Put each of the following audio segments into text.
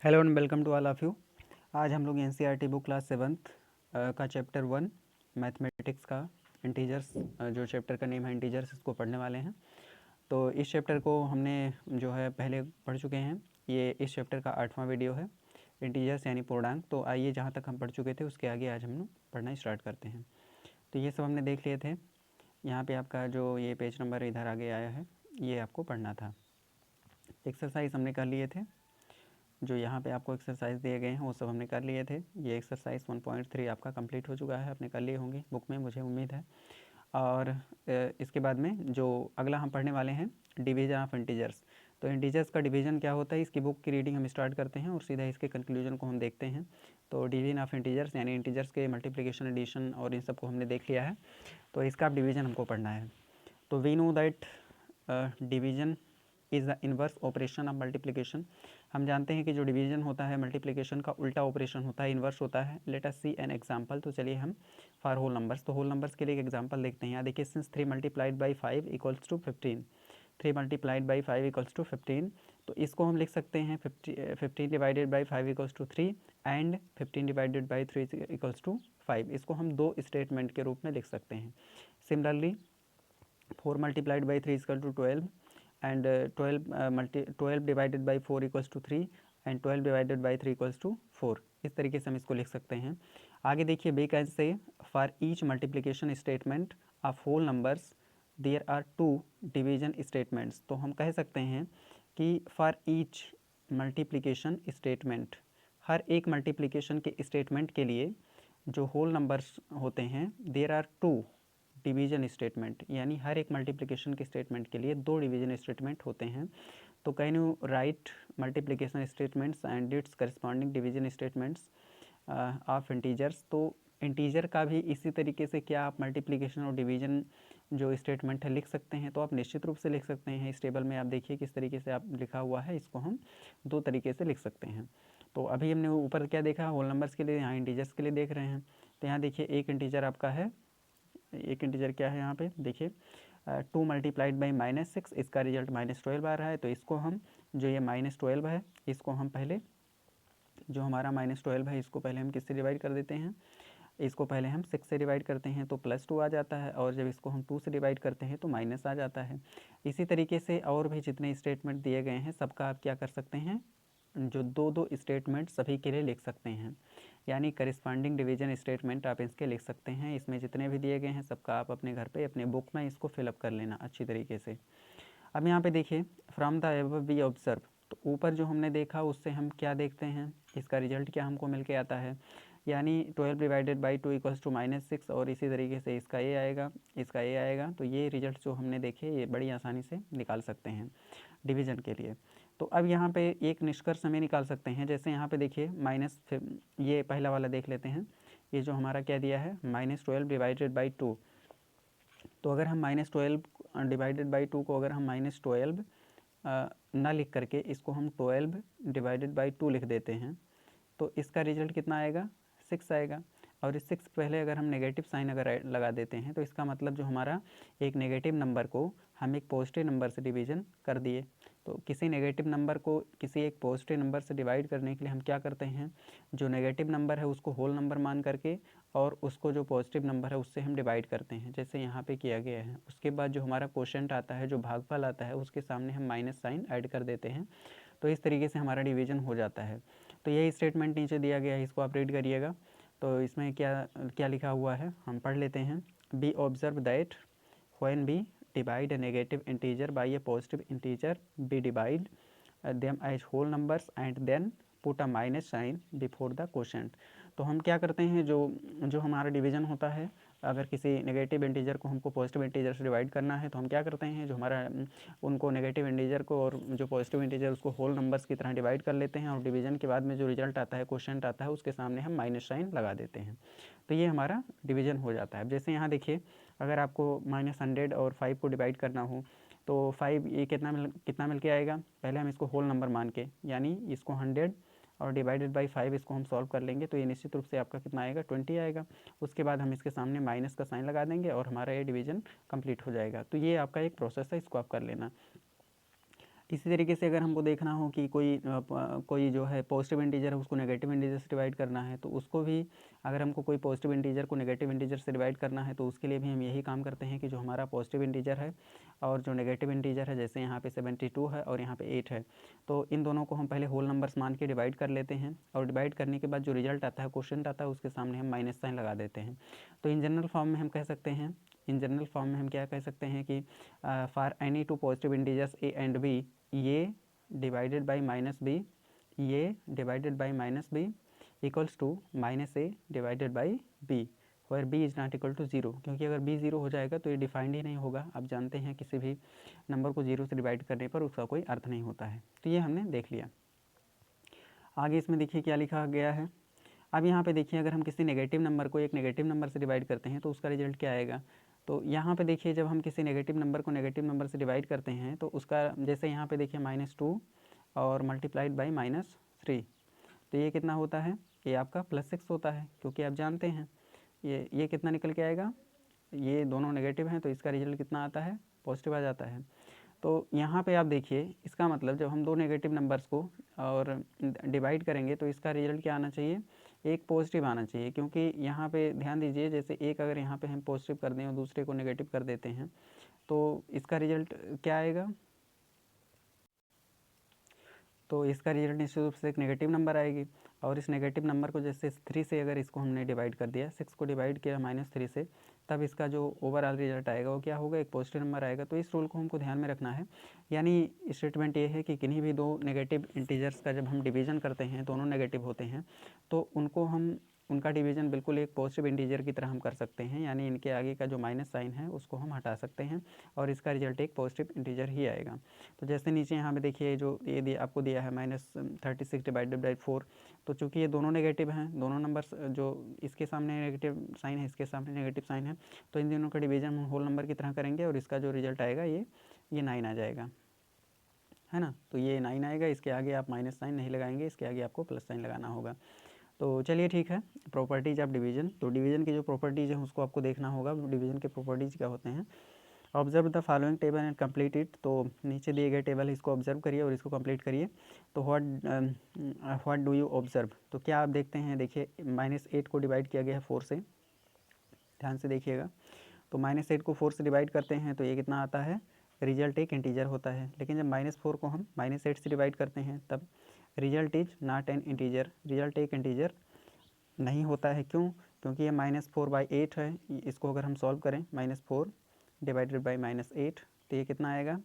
Hello and welcome to all of you. आज हम लोग एनसीईआरटी बुक क्लास 7th का चैप्टर 1 मैथमेटिक्स का इंटीजर्स, जो चैप्टर का नेम है इंटीजर्स, इसको पढ़ने वाले हैं। तो इस चैप्टर को हमने जो है पहले पढ़ चुके हैं। ये इस चैप्टर का 8वां वीडियो है, इंटीजर्स यानी पूर्णांक। तो आइए जहाँ तक हम पढ़ चुके थे उसके आगे आज हम लोग पढ़ना स्टार्ट करते हैं। तो ये सब हमने देख लिए थे। यहाँ पे आपका जो ये पेज नंबर इधर आगे आया है, ये आपको पढ़ना था। एक्सरसाइज हमने कर लिए थे, जो यहाँ पे आपको एक्सरसाइज दिए गए हैं वो सब हमने कर लिए थे। ये एक्सरसाइज 1.3 आपका कंप्लीट हो चुका है, आपने कर लिए होंगे बुक में, मुझे उम्मीद है। और इसके बाद में जो अगला हम पढ़ने वाले हैं, डिवीज़न ऑफ इंटीजर्स। तो इंटीजर्स का डिवीज़न क्या होता है, इसकी बुक की रीडिंग हम स्टार्ट करते हैं और सीधा इसके कंक्लूजन को हम देखते हैं। तो डिवीज़न ऑफ इंटीजर्स यानी इंटीजर्स के मल्टीप्लिकेशन, एडिशन और इन सब को हमने देख लिया है। तो इसका डिवीज़न हमको पढ़ना है। तो we know that division is the inverse operation of multiplication. हम जानते हैं कि जो डिवीज़न होता है मल्टीप्लिकेशन का उल्टा ऑपरेशन होता है, इन्वर्स होता है। Let us see an example. तो चलिए हम फॉर होल नंबर्स, तो होल नंबर्स के लिए एक एग्जांपल देखते हैं। यहाँ देखिए, since 3 multiplied by 5 equals to 15, 3 multiplied by 5 equals to 15। तो इसको हम लिख सकते हैं 15 divided by 5 equals to 3 and 15 divided by 3 equals to 5। इसको हम दो स्टेटमेंट के रूप में लिख सकते हैं। Similarly 4 multiplied by 3 equal to 12 and 12 divided by 4 equals to 3 and 12 divided by 3 equals to 4। इस तरीके से हम इसको लिख सकते हैं। आगे देखिए, we can say for each multiplication statement of whole numbers there are 2 division statements. तो हम कह सकते हैं कि फॉर ईच मल्टीप्लिकेशन स्टेटमेंट, हर एक मल्टीप्लिकेशन के स्टेटमेंट के लिए जो होल नंबर्स होते हैं, देयर आर 2 डिवीजन स्टेटमेंट, यानी हर एक मल्टीप्लिकेशन के स्टेटमेंट के लिए 2 डिवीजन स्टेटमेंट होते हैं। तो can you right multiplication statements and it's corresponding division statements of integers. तो इंटीजर का भी इसी तरीके से क्या आप मल्टीप्लिकेशन और डिवीजन जो स्टेटमेंट है लिख सकते हैं? तो आप निश्चित रूप से लिख सकते हैं। इस टेबल में आप देखिए किस तरीके से आप लिखा हुआ है, इसको हम दो तरीके से लिख सकते हैं। तो अभी हमने ऊपर क्या देखा, होल नंबर्स के लिए, यहाँ इंटीजर्स के लिए देख रहे हैं। तो यहाँ देखिए, एक इंटीजर आपका है, एक इंटीजर क्या है यहाँ पे देखिए, 2 मल्टीप्लाइड बाई -6, इसका रिजल्ट -12 आ रहा है। तो इसको हम, जो ये -12 है, इसको हम पहले, जो हमारा -12 है, इसको पहले हम किससे डिवाइड कर देते हैं? इसको पहले हम 6 से डिवाइड करते हैं तो +2 आ जाता है, और जब इसको हम 2 से डिवाइड करते हैं तो माइनस आ जाता है। इसी तरीके से और भी जितने स्टेटमेंट दिए गए हैं सबका आप क्या कर सकते हैं, जो दो दो स्टेटमेंट सभी के लिए लिख सकते हैं, यानी करिस्पॉन्डिंग डिवीजन स्टेटमेंट आप इसके लिख सकते हैं। इसमें जितने भी दिए गए हैं सबका आप अपने घर पे अपने बुक में इसको फिलअप कर लेना अच्छी तरीके से। अब यहाँ पे देखिए, from the above we observe. तो ऊपर जो हमने देखा उससे हम क्या देखते हैं, इसका रिजल्ट क्या हमको मिल के आता है, यानी 12 डिवाइडेड बाई 2 इक्वल्स टू -6, और इसी तरीके से इसका ये आएगा, इसका ये आएगा। तो ये रिजल्ट जो हमने देखे ये बड़ी आसानी से निकाल सकते हैं डिवीज़न के लिए। तो अब यहाँ पे एक निष्कर्ष हमें निकाल सकते हैं। जैसे यहाँ पे देखिए ये पहला वाला देख लेते हैं। ये जो हमारा क्या दिया है, -12 डिवाइडेड बाई 2। तो अगर हम -12 डिवाइडेड बाई 2 को अगर हम -12 ना लिख करके इसको हम 12 डिवाइडेड बाई 2 लिख देते हैं, तो इसका रिजल्ट कितना आएगा, 6 आएगा। और इस 6 पहले अगर हम नेगेटिव साइन अगर लगा देते हैं तो इसका मतलब जो हमारा एक नेगेटिव नंबर को हम एक पॉजिटिव नंबर से डिवीज़न कर दिए। तो किसी नेगेटिव नंबर को किसी एक पॉजिटिव नंबर से डिवाइड करने के लिए हम क्या करते हैं, जो नेगेटिव नंबर है उसको होल नंबर मान करके और उसको जो पॉजिटिव नंबर है उससे हम डिवाइड करते हैं, जैसे यहाँ पे किया गया है। उसके बाद जो हमारा क्वोशंट आता है, जो भागफल आता है, उसके सामने हम माइनस साइन ऐड कर देते हैं। तो इस तरीके से हमारा डिवीज़न हो जाता है। तो यही स्टेटमेंट नीचे दिया गया है, इसको आप रीड करिएगा। तो इसमें क्या क्या लिखा हुआ है हम पढ़ लेते हैं। We observe that when we divide a negative integer by a positive integer, we divide them as whole numbers and then put a minus sign before the quotient। तो हम क्या करते हैं, जो हमारा डिवीज़न होता है, अगर किसी नेगेटिव इंटीजर को हमको पॉजिटिव इंटीजर से डिवाइड करना है तो हम क्या करते हैं, जो हमारा उनको नेगेटिव इंटीजर को और जो पॉजिटिव इंटीजर उसको होल नंबर्स की तरह डिवाइड कर लेते हैं, और डिवीज़न के बाद में जो रिजल्ट आता है, क्वोशंट आता है, उसके सामने हम माइनस साइन लगा देते हैं। तो ये हमारा डिवीज़न हो जाता है। जैसे यहाँ देखिए, अगर आपको -100 और 5 को डिवाइड करना हो तो 5 ये कितना मिल के आएगा, पहले हम इसको होल नंबर मान के, यानी इसको 100 और डिवाइडेड बाई 5 इसको हम सॉल्व कर लेंगे तो ये निश्चित रूप से आपका कितना आएगा, 20 आएगा। उसके बाद हम इसके सामने माइनस का साइन लगा देंगे और हमारा ये डिवीज़न कंप्लीट हो जाएगा। तो ये आपका एक प्रोसेस है, इसको आप कर लेना। इसी तरीके से अगर हमको देखना हो कि कोई जो है पॉजिटिव इंटीजर है उसको नेगेटिव इंटीजर से डिवाइड करना है, तो उसको भी अगर हमको कोई पॉजिटिव इंटीजर को नेगेटिव इंटीजर से डिवाइड करना है तो उसके लिए भी हम यही काम करते हैं कि जो हमारा पॉजिटिव इंटीजर है और जो नेगेटिव इंटीजर है, जैसे यहाँ पे 72 है और यहाँ पे 8 है, तो इन दोनों को हम पहले होल नंबर्स मान के डिवाइड कर लेते हैं और डिवाइड करने के बाद जो रिजल्ट आता है, क्वेश्चन आता है, उसके सामने हम माइनस साइन लगा देते हैं। तो इन जनरल फॉर्म में हम कह सकते हैं, इन जनरल फॉर्म में हम क्या कह सकते हैं कि for any two positive integers a and b, ये डिवाइडेड बाई माइनस बी, ये divided by minus b equals to minus a divided by b, where b is not equal to zero, क्योंकि अगर बी ज़ीरो हो जाएगा तो ये defined ही नहीं होगा। आप जानते हैं किसी भी नंबर को ज़ीरो से डिवाइड करने पर उसका कोई अर्थ नहीं होता है। तो ये हमने देख लिया। आगे इसमें देखिए क्या लिखा गया है। अब यहाँ पे देखिए अगर हम किसी नेगेटिव नंबर को एक नेगेटिव नंबर से डिवाइड करते हैं तो उसका रिजल्ट क्या आएगा। तो यहाँ पे देखिए जब हम किसी नेगेटिव नंबर को नेगेटिव नंबर से डिवाइड करते हैं तो उसका, जैसे यहाँ पे देखिए -2 और मल्टीप्लाइड बाई -3, तो ये कितना होता है, ये आपका +6 होता है, क्योंकि आप जानते हैं ये कितना निकल के आएगा, ये दोनों नेगेटिव हैं तो इसका रिजल्ट कितना आता है, पॉजिटिव आ जाता है। तो यहाँ पे आप देखिए इसका मतलब जब हम दो नेगेटिव नंबर्स को और डिवाइड करेंगे तो इसका रिजल्ट क्या आना चाहिए, एक पॉजिटिव आना चाहिए, क्योंकि यहाँ पे ध्यान दीजिए जैसे एक अगर यहाँ पे हम पॉजिटिव कर दें और दूसरे को नेगेटिव कर देते हैं तो इसका रिजल्ट क्या आएगा, तो इसका रिजल्ट निश्चित रूप से एक नेगेटिव नंबर आएगी। और इस नेगेटिव नंबर को जैसे 3 से अगर इसको हमने डिवाइड कर दिया, 6 को डिवाइड किया -3 से, तब इसका जो ओवरऑल रिजल्ट आएगा वो क्या होगा, एक पॉजिटिव नंबर आएगा। तो इस रूल को हमको ध्यान में रखना है। यानी स्टेटमेंट ये है कि किन्हीं भी दो नेगेटिव इंटीजर्स का जब हम डिवीज़न करते हैं, दोनों नेगेटिव होते हैं, तो उनका डिवीज़न बिल्कुल एक पॉजिटिव इंटीजर की तरह हम कर सकते हैं। यानी इनके आगे का जो माइनस साइन है उसको हम हटा सकते हैं और इसका रिजल्ट एक पॉजिटिव इंटीजर ही आएगा। तो जैसे नीचे यहाँ पे देखिए जो ये आपको दिया है -36 डिवाइडेड बाई 4, तो चूँकि ये दोनों नेगेटिव हैं, दोनों नंबर्स जो इसके सामने नेगेटिव साइन है, इसके सामने नेगेटिव साइन है, तो इन दोनों का डिवीजन हम होल नंबर की तरह करेंगे और इसका जो रिजल्ट आएगा ये 9 आ जाएगा, है ना। तो ये 9 आएगा, इसके आगे आप माइनस साइन नहीं लगाएंगे, इसके आगे आपको प्लस साइन लगाना होगा। तो चलिए ठीक है, प्रॉपर्टीज ऑफ डिवीजन। तो डिवीजन की जो प्रॉपर्टीज़ हैं उसको आपको देखना होगा। डिवीजन के प्रॉपर्टीज़ क्या होते हैं, observe the following table and complete it. तो नीचे दिए गए टेबल है, इसको ऑब्जर्व करिए और इसको कंप्लीट करिए। तो व्हाट डू यू ऑब्जर्व, तो क्या आप देखते हैं, देखिए -8 को डिवाइड किया गया है 4 से, ध्यान से देखिएगा। तो -8 को 4 से डिवाइड करते हैं तो ये कितना आता है, रिजल्ट एक इंटीजर होता है। लेकिन जब -4 को हम -8 से डिवाइड करते हैं तब result is not an integer, result एक इंटीजर नहीं होता है। क्यों, क्योंकि ये -4/8 है। इसको अगर हम सॉल्व करें, -4 डिवाइडेड बाई -8, तो ये कितना आएगा,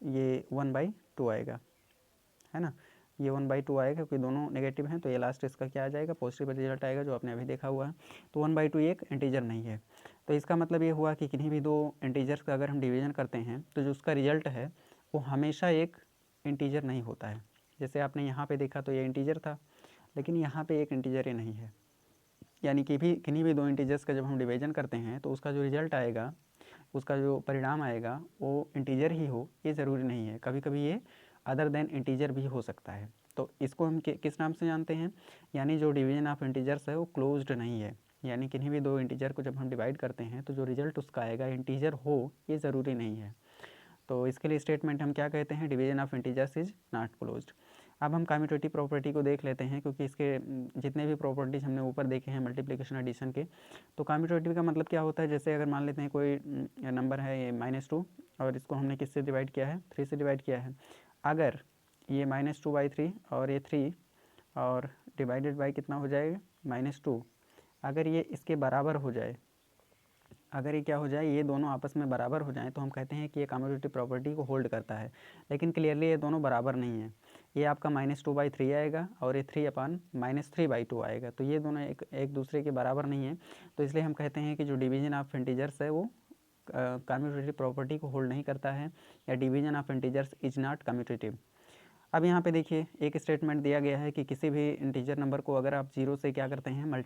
ये 1/2 आएगा, है ना। ये 1/2 आएगा क्योंकि दोनों नेगेटिव हैं, तो ये लास्ट इसका क्या आ जाएगा, पॉजिटिव रिजल्ट आएगा, जो आपने अभी देखा हुआ है। तो 1/2 एक इंटीजर नहीं है। तो इसका मतलब ये हुआ कि किन्हीं भी दो इंटीजर्स का अगर हम डिवीज़न करते हैं तो जो उसका रिजल्ट है वो हमेशा एक इंटीजर नहीं होता है। जैसे आपने यहाँ पे देखा तो ये इंटीजर था, लेकिन यहाँ पे एक इंटीजर ही नहीं है। यानी कि किन्हीं भी दो इंटीजर्स का जब हम डिवीजन करते हैं तो उसका जो रिजल्ट आएगा, उसका जो परिणाम आएगा वो इंटीजर ही हो, ये ज़रूरी नहीं है। कभी कभी ये अदर देन इंटीजर भी हो सकता है। तो इसको हम किस नाम से जानते हैं, यानी जो डिवीजन ऑफ इंटीजर्स है वो क्लोज्ड नहीं है। यानी किन्हीं भी दो इंटीजर को जब हम डिवाइड करते हैं तो जो रिजल्ट उसका आएगा इंटीजर हो, ये ज़रूरी नहीं है। तो इसके लिए स्टेटमेंट हम क्या कहते हैं, division of integers is not closed. अब हम कम्यूटेटिव प्रॉपर्टी को देख लेते हैं, क्योंकि इसके जितने भी प्रॉपर्टीज हमने ऊपर देखे हैं मल्टीप्लिकेशन एडिशन के, तो कम्यूटेटिव का मतलब क्या होता है, जैसे अगर मान लेते हैं कोई नंबर है ये -2 और इसको हमने किससे डिवाइड किया है, 3 से डिवाइड किया है। अगर ये -2/3 और ये 3 और डिवाइडेड बाई कितना हो जाएगा, -2, अगर ये इसके बराबर हो जाए, अगर ये क्या हो जाए, ये दोनों आपस में बराबर हो जाएं, तो हम कहते हैं कि ये कम्यूटेटिव प्रॉपर्टी को होल्ड करता है। लेकिन क्लियरली ये दोनों बराबर नहीं है। ये आपका -2/3 आएगा और ये 3/-3/2 आएगा, तो ये दोनों एक दूसरे के बराबर नहीं है। तो इसलिए हम कहते हैं कि जो डिवीजन ऑफ इंटीजर्स है वो कम्यूटेटिव प्रॉपर्टी को होल्ड नहीं करता है, या division of integers is not commutative. अब यहाँ पे देखिए एक स्टेटमेंट दिया गया है कि किसी भी इंटीजर नंबर को अगर आप 0 से क्या करते हैं,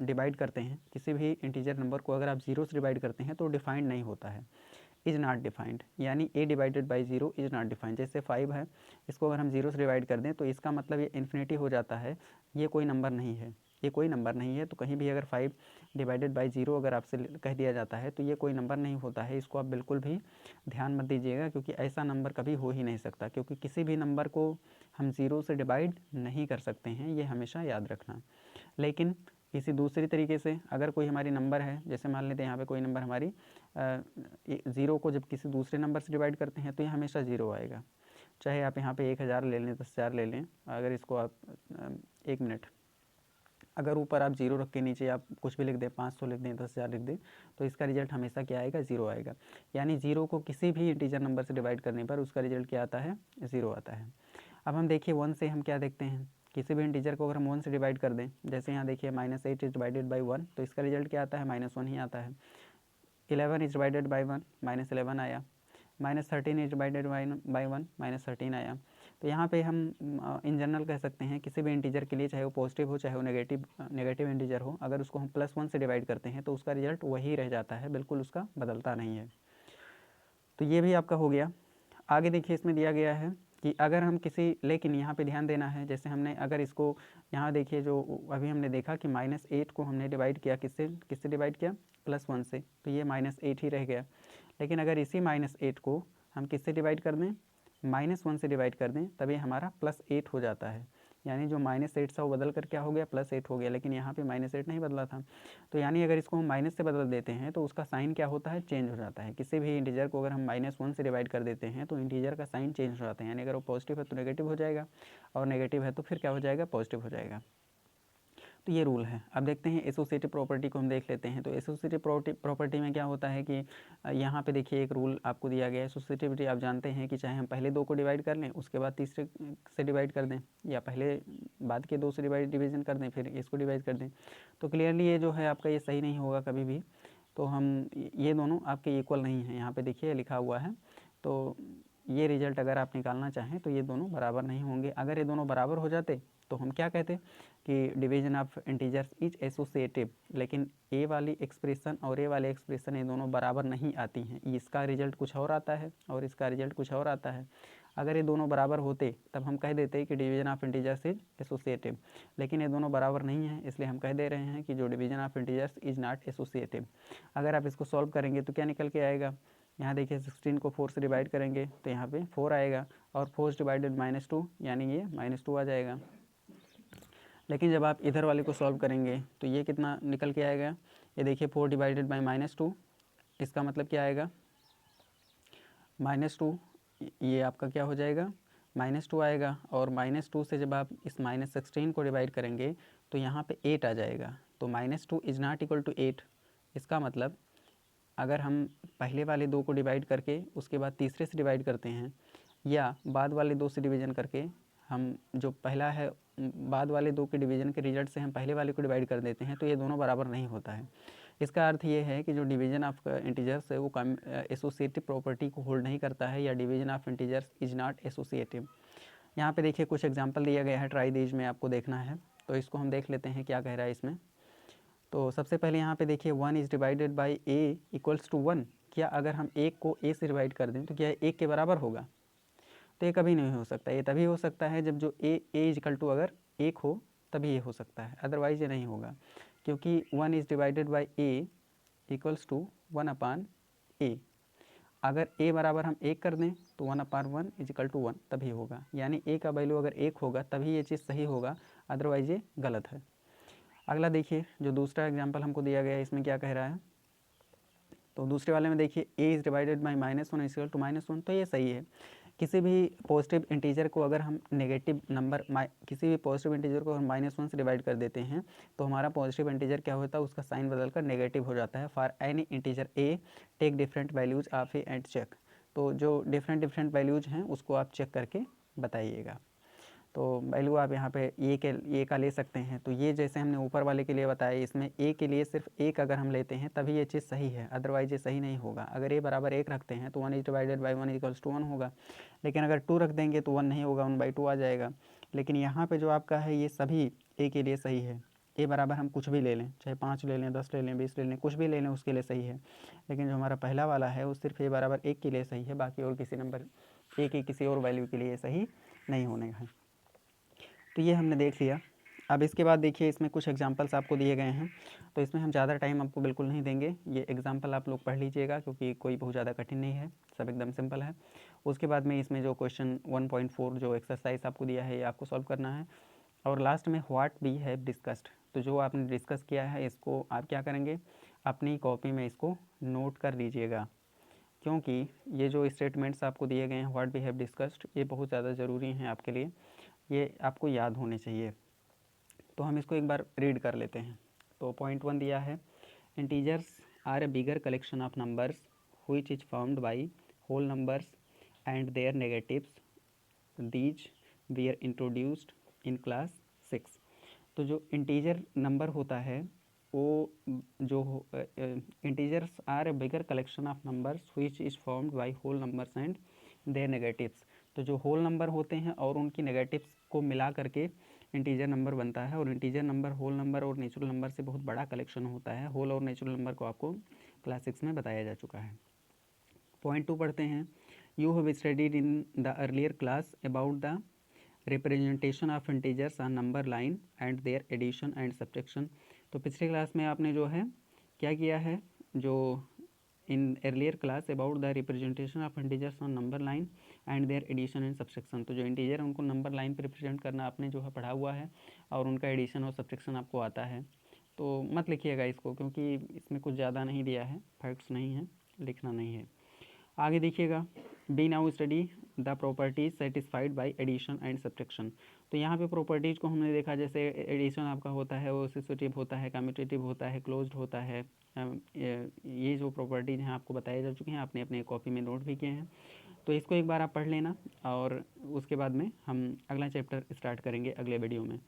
डिवाइड करते हैं, किसी भी इंटीजर नंबर को अगर आप 0 से डिवाइड करते हैं तो डिफाइंड नहीं होता है, इज़ नॉट डिफाइंड। यानी a divided by 0 is not defined. जैसे 5 है, इसको अगर हम 0 से डिवाइड कर दें तो इसका मतलब ये इन्फिनिटी हो जाता है, ये कोई नंबर नहीं है। ये कोई नंबर नहीं है। तो कहीं भी अगर 5 डिवाइडेड बाई 0 अगर आपसे कह दिया जाता है तो ये कोई नंबर नहीं होता है। इसको आप बिल्कुल भी ध्यान मत दीजिएगा, क्योंकि ऐसा नंबर कभी हो ही नहीं सकता, क्योंकि किसी भी नंबर को हम 0 से डिवाइड नहीं कर सकते हैं, ये हमेशा याद रखना। लेकिन किसी दूसरी तरीके से अगर कोई हमारी नंबर है, जैसे मान लेते हैं यहाँ पे कोई नंबर हमारी 0 को जब किसी दूसरे नंबर से डिवाइड करते हैं तो ये हमेशा 0 आएगा। चाहे आप यहाँ पे 1000 ले लें, 10,000 ले लें, अगर इसको आप 1 मिनट, अगर ऊपर आप 0 रख के नीचे आप कुछ भी लिख दें, 500 लिख दें, 10,000 लिख दें, तो इसका रिजल्ट हमेशा क्या आएगा? 0 आएगा। यानी 0 को किसी भी इंटीजर नंबर से डिवाइड करने पर उसका रिजल्ट क्या आता है? 0 आता है। अब हम देखिए 1 से हम क्या देखते हैं, किसी भी इंटीजर को अगर हम 1 से डिवाइड कर दें, जैसे यहाँ देखिए -8 इज डिवाइडेड बाई 1, तो इसका रिजल्ट क्या आता है? -1 ही आता है। 11 इज डिवाइडेड बाई 1, -11 आया। -13 इज डिवाइडेड बाई 1, -13 आया। तो यहाँ पे हम इन जनरल कह सकते हैं किसी भी इंटीजर के लिए, चाहे वो पॉजिटिव हो चाहे वो नेगेटिव इंटीजर हो, अगर उसको हम +1 से डिवाइड करते हैं तो उसका रिजल्ट वही रह जाता है, बिल्कुल उसका बदलता नहीं है। तो ये भी आपका हो गया। आगे देखिए इसमें दिया गया है कि अगर हम किसी, लेकिन यहाँ पे ध्यान देना है, जैसे हमने अगर इसको यहाँ देखिए, जो अभी हमने देखा कि -8 को हमने डिवाइड किया, किससे डिवाइड किया? +1 से, तो ये -8 ही रह गया। लेकिन अगर इसी -8 को हम किससे डिवाइड कर दें? -1 से डिवाइड कर दें, तब ये हमारा +8 हो जाता है। यानी जो -8 था वो बदल कर क्या हो गया? +8 हो गया। लेकिन यहाँ पे -8 नहीं बदला था। तो यानी अगर इसको हम माइनस से बदल देते हैं तो उसका साइन क्या होता है? चेंज हो जाता है। किसी भी इंटीजर को अगर हम -1 से डिवाइड कर देते हैं तो इंटीजर का साइन चेंज हो जाता है। यानी अगर वो पॉजिटिव है तो नेगेटिव हो जाएगा, और नेगेटिव है तो फिर क्या हो जाएगा? पॉजिटिव हो जाएगा। तो ये रूल है। अब देखते हैं एसोसिएटिव प्रॉपर्टी को हम देख लेते हैं। तो एसोसिएटिव प्रॉपर्टी में क्या होता है कि यहाँ पे देखिए एक रूल आपको दिया गया है। एसोसिएटिविटी आप जानते हैं कि चाहे हम पहले 2 को डिवाइड कर लें, उसके बाद तीसरे से डिवाइड कर दें, या पहले बाद के 2 से डिवीजन कर दें, फिर इसको डिवाइड कर दें, तो क्लियरली ये जो है आपका ये सही नहीं होगा कभी भी। तो हम ये दोनों आपके इक्वल नहीं हैं, यहाँ पे देखिए लिखा हुआ है। तो ये रिजल्ट अगर आप निकालना चाहें तो ये दोनों बराबर नहीं होंगे। अगर ये दोनों बराबर हो जाते तो हम क्या कहते कि division of integers is associative. लेकिन ए वाली एक्सप्रेशन और ए वाले एक्सप्रेशन ये दोनों बराबर नहीं आती हैं। इसका रिजल्ट कुछ और आता है और इसका रिजल्ट कुछ और आता है। अगर ये दोनों बराबर होते तब हम कह देते कि division of integers is associative. लेकिन ये दोनों बराबर नहीं हैं, इसलिए हम कह दे रहे हैं कि जो division of integers is not associative. अगर आप इसको सॉल्व करेंगे तो क्या निकल के आएगा? यहाँ देखिए 16 को 4 से डिवाइड करेंगे तो यहाँ पे 4 आएगा, और 4 डिवाइडेड -2, यानी ये -2 आ जाएगा। लेकिन जब आप इधर वाले को सॉल्व करेंगे तो ये कितना निकल के आएगा? ये देखिए 4 डिवाइडेड बाई -2, इसका मतलब क्या आएगा? -2, ये आपका क्या हो जाएगा? -2 आएगा, और -2 से जब आप इस -16 को डिवाइड करेंगे तो यहाँ पे 8 आ जाएगा। तो -2 इज नॉट इक्वल टू 8। इसका मतलब अगर हम पहले वाले 2 को डिवाइड करके उसके बाद तीसरे से डिवाइड करते हैं, या बाद वाले 2 से डिवीजन करके हम जो पहला है बाद वाले 2 के डिवीजन के रिजल्ट से हम पहले वाले को डिवाइड कर देते हैं, तो ये दोनों बराबर नहीं होता है। इसका अर्थ ये है कि जो डिवीजन ऑफ इंटीजर्स है वो एसोसिएटिव प्रॉपर्टी को होल्ड नहीं करता है, या division of integers is not associative. यहाँ पे देखिए कुछ एग्जांपल दिया गया है, ट्राई दीज में आपको देखना है, तो इसको हम देख लेते हैं क्या कह रहा है इसमें। तो सबसे पहले यहाँ पे देखिए 1 is divided by a equals to 1। क्या अगर हम 1 को ए से डिवाइड कर दें तो क्या 1 के बराबर होगा? तो ये कभी नहीं हो सकता। ये तभी हो सकता है जब जो ए इजकल टू अगर 1 हो, तभी ये हो सकता है, अदरवाइज ये नहीं होगा। क्योंकि 1 is divided by a equals to 1 upon a. अगर ए बराबर हम 1 कर दें तो 1 अपान 1 इजकल टू 1 तभी होगा। यानी ए का वैल्यू अगर 1 होगा तभी ये चीज़ सही होगा, अदरवाइज ये गलत है। अगला देखिए जो दूसरा एग्जाम्पल हमको दिया गया है, इसमें क्या कह रहा है। तो दूसरे वाले में देखिए a is divided by -1 equal to -1, तो ये सही है। किसी भी पॉजिटिव इंटीजर को अगर हम नेगेटिव नंबर किसी भी पॉजिटिव इंटीजर को हम -1 से डिवाइड कर देते हैं तो हमारा पॉजिटिव इंटीजर क्या होता है? उसका साइन बदलकर नेगेटिव हो जाता है। For any integer a take different values of a and check. तो जो डिफरेंट वैल्यूज हैं उसको आप चेक करके बताइएगा। तो वैल्यू आप यहाँ पे ए का ले सकते हैं। तो ये जैसे हमने ऊपर वाले के लिए बताया, इसमें ए के लिए सिर्फ 1 अगर हम लेते हैं तभी ये चीज़ सही है, अदरवाइज ये सही नहीं होगा। अगर ए बराबर 1 रखते हैं तो 1 is divided by 1 equals to 1 होगा। लेकिन अगर 2 रख देंगे तो 1 नहीं होगा, 1/2 आ जाएगा। लेकिन यहाँ पर जो आपका है ये सभी ए के लिए सही है। ए बराबर हम कुछ भी ले लें, चाहे 5 ले लें, 10 ले लें, 20 ले लें, कुछ भी ले लें, उसके लिए सही है। लेकिन जो हमारा पहला वाला है वो सिर्फ ए बराबर 1 के लिए सही है, बाकी और किसी नंबर ए की किसी और वैल्यू के लिए सही नहीं होने का है। तो ये हमने देख लिया। अब इसके बाद देखिए इसमें कुछ एग्जांपल्स आपको दिए गए हैं, तो इसमें हम ज़्यादा टाइम आपको बिल्कुल नहीं देंगे। ये एग्जांपल आप लोग पढ़ लीजिएगा क्योंकि कोई बहुत ज़्यादा कठिन नहीं है, सब एकदम सिंपल है। उसके बाद में इसमें जो क्वेश्चन 1.4 जो एक्सरसाइज आपको दिया है ये आपको सॉल्व करना है। और लास्ट में व्हाट वी हैव डिस्कस्ड, तो जो आपने डिस्कस किया है इसको आप क्या करेंगे, अपनी कॉपी में इसको नोट कर लीजिएगा, क्योंकि ये जो स्टेटमेंट्स आपको दिए गए हैं व्हाट वी हैव डिस्कस्ड ये बहुत ज़्यादा ज़रूरी हैं आपके लिए, ये आपको याद होने चाहिए। तो हम इसको एक बार रीड कर लेते हैं। तो पॉइंट 1 दिया है, integers are a bigger collection of numbers which is formed by whole numbers and their negatives. These were introduced in class 6. तो जो इंटीजर नंबर होता है वो जो integers are a bigger collection of numbers which is formed by whole numbers and their negatives. तो जो whole number होते हैं और उनकी नेगेटिव्स को मिला करके इंटीजर नंबर बनता है, और इंटीजर नंबर होल नंबर और नेचुरल नंबर से बहुत बड़ा कलेक्शन होता है। होल और नेचुरल नंबर को आपको क्लास 6 में बताया जा चुका है। पॉइंट 2 पढ़ते हैं, you have studied in the earlier class about the representation of integers on number line and their addition and subtraction. तो पिछले क्लास में आपने जो है क्या किया है, जो in earlier class about the representation of integers on number line and their addition and subtraction. तो जो इंटीजर है उनको नंबर लाइन पर रिप्रेजेंट करना आपने जो है पढ़ा हुआ है, और उनका एडिशन और सब्ट्रैक्शन आपको आता है। तो मत लिखिएगा इसको क्योंकि इसमें कुछ ज़्यादा नहीं दिया है, फैक्ट्स नहीं है, लिखना नहीं है। आगे देखिएगा, we now study the properties satisfied by addition and subtraction. तो यहाँ पे प्रॉपर्टीज़ को हमने देखा, जैसे एडिशन आपका होता है वो एसोसिएटिव होता है, कम्यूटेटिव होता है, क्लोज्ड होता है। ये जो प्रॉपर्टीज़ हैं आपको बताए जा चुके हैं, आपने अपने कॉपी में नोट भी किए हैं। तो इसको एक बार आप पढ़ लेना, और उसके बाद में हम अगला चैप्टर स्टार्ट करेंगे अगले वीडियो में।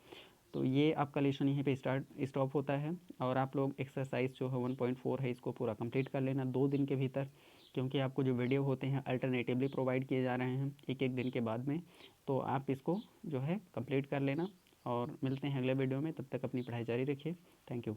तो ये आपका लेसन यहीं पे स्टॉप होता है, और आप लोग एक्सरसाइज जो है 1.4 है इसको पूरा कंप्लीट कर लेना 2 दिन के भीतर, क्योंकि आपको जो वीडियो होते हैं अल्टरनेटिवली प्रोवाइड किए जा रहे हैं एक एक दिन के बाद में। तो आप इसको जो है कंप्लीट कर लेना, और मिलते हैं अगले वीडियो में। तब तक अपनी पढ़ाई जारी रखिए। Thank you.